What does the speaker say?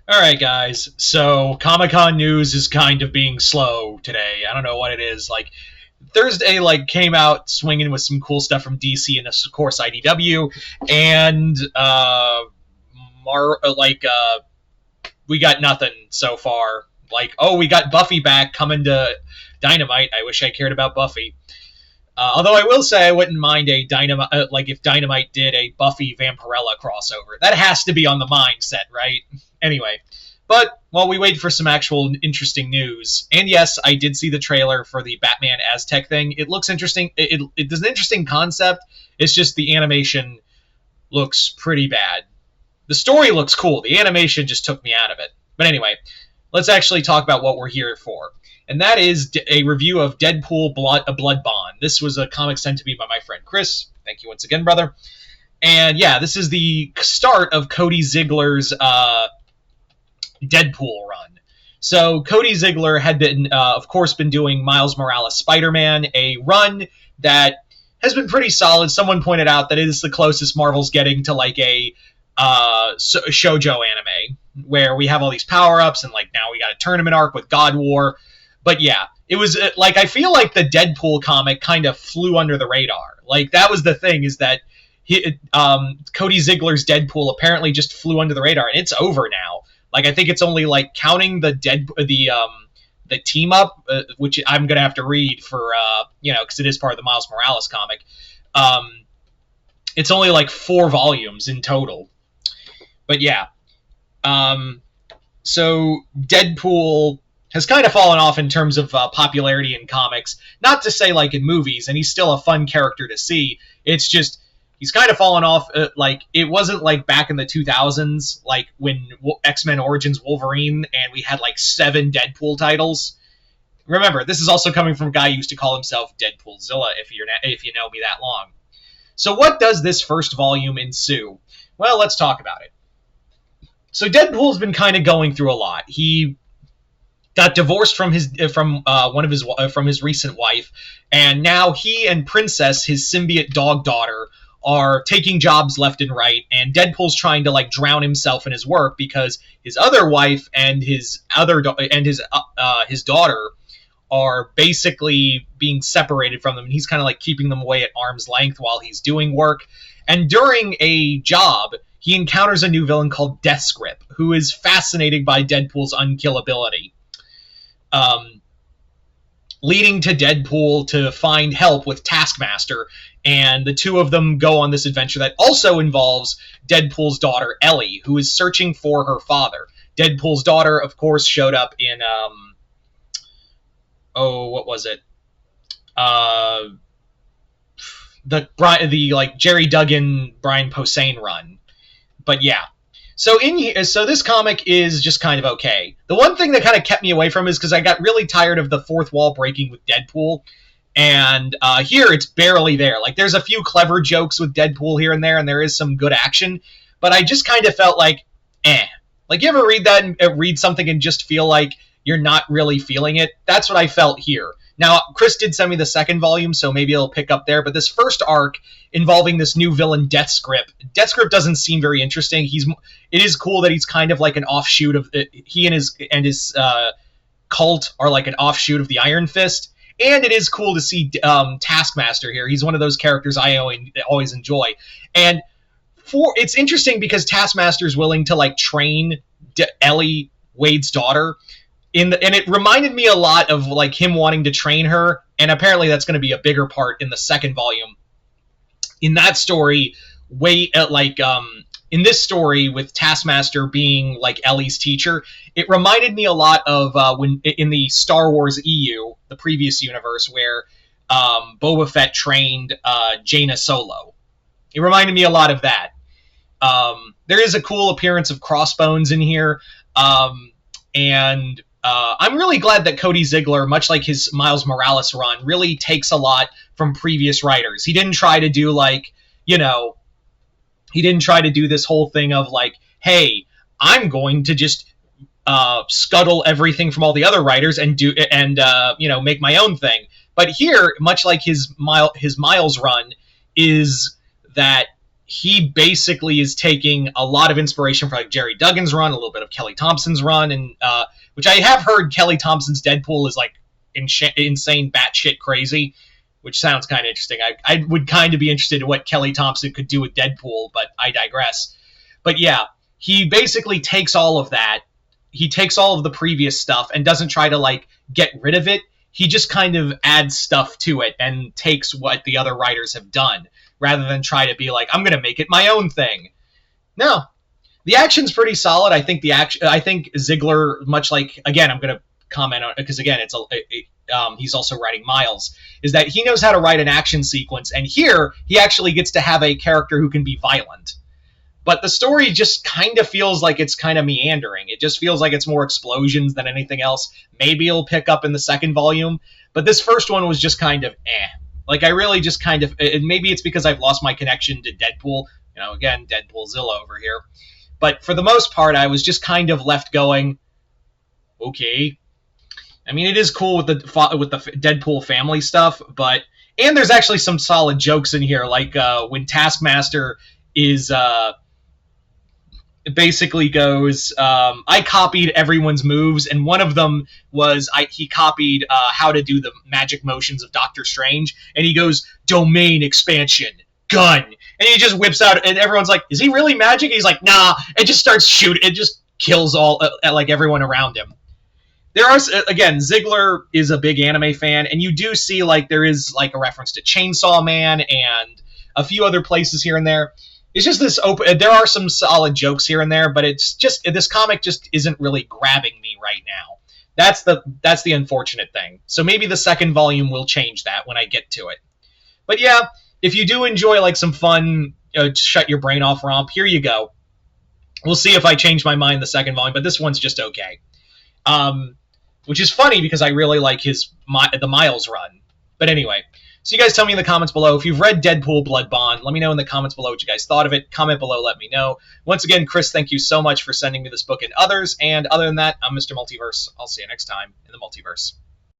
All right, guys. So Comic-Con news is kind of being slow today. I don't know what it is. Like Thursday, came out swinging with some cool stuff from DC and of course IDW, and we got nothing so far. We got Buffy back coming to Dynamite. I wish I cared about Buffy. Although I will say I wouldn't mind a Dynamite, if Dynamite did a Buffy Vampirella crossover. That has to be on the mindset, right? Anyway, but while we wait for some actual interesting news, and yes, I did see the trailer for the Batman Aztec thing. It looks interesting. It is an interesting concept. It's just the animation looks pretty bad. The story looks cool. The animation just took me out of it. But anyway, let's actually talk about what we're here for. And that is a review of Deadpool A Blood Bond. This was a comic sent to me by my friend Chris. Thank you once again, brother. And yeah, this is the start of Cody Ziegler's Deadpool run. So Cody Ziegler had of course, been doing Miles Morales Spider-Man, a run that has been pretty solid. Someone pointed out that it is the closest Marvel's getting to a shoujo anime, where we have all these power-ups, and now we got a tournament arc with God War. But yeah, it was I feel like the Deadpool comic kind of flew under the radar. That was the thing, is that Cody Ziegler's Deadpool apparently just flew under the radar, and it's over now. I think it's only counting the team up, which I'm gonna have to read for because it is part of the Miles Morales comic. It's only 4 volumes in total. But yeah, so Deadpool has kind of fallen off in terms of popularity in comics. Not to say in movies, and he's still a fun character to see. It's just he's kind of fallen off. It wasn't back in the 2000s, when X-Men Origins Wolverine, and we had 7 Deadpool titles. Remember, this is also coming from a guy who used to call himself Deadpoolzilla, if you know me that long. So what does this first volume ensue? Well, let's talk about it. So Deadpool's been kind of going through a lot. He got divorced from his recent wife, and now he and Princess, his symbiote dog daughter, are taking jobs left and right, and Deadpool's trying to drown himself in his work because his other wife and his daughter are basically being separated from them, and he's kind of keeping them away at arm's length while he's doing work. And during a job, he encounters a new villain called Deathscript, who is fascinated by Deadpool's unkillability, leading to Deadpool to find help with Taskmaster, and the two of them go on this adventure that also involves Deadpool's daughter, Ellie, who is searching for her father. Deadpool's daughter, of course, showed up in, what was it? The Jerry Duggan, Brian Posehn run. But yeah. So this comic is just kind of okay. The one thing that kind of kept me away from it is because I got really tired of the fourth wall breaking with Deadpool. And here it's barely there. There's a few clever jokes with Deadpool here and there, and there is some good action. But I just kind of felt eh. You ever read that and read something and just feel like you're not really feeling it? That's what I felt here. Now, Chris did send me the second volume, so maybe it'll pick up there. But this first arc involving this new villain, Deathscript doesn't seem very interesting. It is cool that he's kind of an offshoot of he and his cult are an offshoot of the Iron Fist. And it is cool to see Taskmaster here. He's one of those characters I always enjoy. And it's interesting because Taskmaster is willing to train Ellie, Wade's daughter. And it reminded me a lot of him wanting to train her, and apparently that's going to be a bigger part in the second volume. In that story, in this story with Taskmaster being Ellie's teacher, it reminded me a lot of when in the Star Wars EU, the previous universe, where Boba Fett trained Jaina Solo. It reminded me a lot of that. There is a cool appearance of Crossbones in here, and I'm really glad that Cody Ziegler, much like his Miles Morales run, really takes a lot from previous writers. He didn't try to do he didn't try to do this whole thing of hey, I'm going to just scuttle everything from all the other writers and make my own thing. But here, much like his Miles run, is that he basically is taking a lot of inspiration from like Jerry Duggan's run, a little bit of Kelly Thompson's run, and which I have heard Kelly Thompson's Deadpool is like insane, batshit crazy, which sounds kind of interesting. I would kind of be interested in what Kelly Thompson could do with Deadpool, but I digress. But yeah, he basically takes all of that. He takes all of the previous stuff and doesn't try to like get rid of it. He just kind of adds stuff to it and takes what the other writers have done, rather than try to be like, I'm going to make it my own thing. No, the action's pretty solid. I think I think Ziegler, much like, again, I'm going to comment on it because again, he's also writing Miles, is that he knows how to write an action sequence, and here he actually gets to have a character who can be violent. But the story just kind of feels like it's kind of meandering. It just feels like it's more explosions than anything else. Maybe it'll pick up in the second volume, but this first one was just kind of Like, I really just kind of... Maybe it's because I've lost my connection to Deadpool. You know, again, Deadpoolzilla over here. But for the most part, I was just kind of left going, okay. I mean, it is cool with the Deadpool family stuff, but... And there's actually some solid jokes in here, like when Taskmaster is... basically goes, I copied everyone's moves, and one of them was he copied how to do the magic motions of Doctor Strange, and he goes, domain expansion, gun, and he just whips out, and everyone's like, is he really magic? He's like, nah, and just starts shooting, it just kills all, like, everyone around him. There are, again, Ziegler is a big anime fan, and you do see, like, there is, like, a reference to Chainsaw Man, and a few other places here and there. It's just this open... There are some solid jokes here and there, but it's just... This comic just isn't really grabbing me right now. That's the unfortunate thing. So maybe the second volume will change that when I get to it. But yeah, if you do enjoy like some fun shut your brain off romp, here you go. We'll see if I change my mind the second volume, but this one's just okay. Which is funny because I really like the Miles run. But anyway... So you guys tell me in the comments below. If you've read Deadpool Blood Bond, let me know in the comments below what you guys thought of it. Comment below, let me know. Once again, Chris, thank you so much for sending me this book and others. And other than that, I'm Mr. Multiverse. I'll see you next time in the multiverse.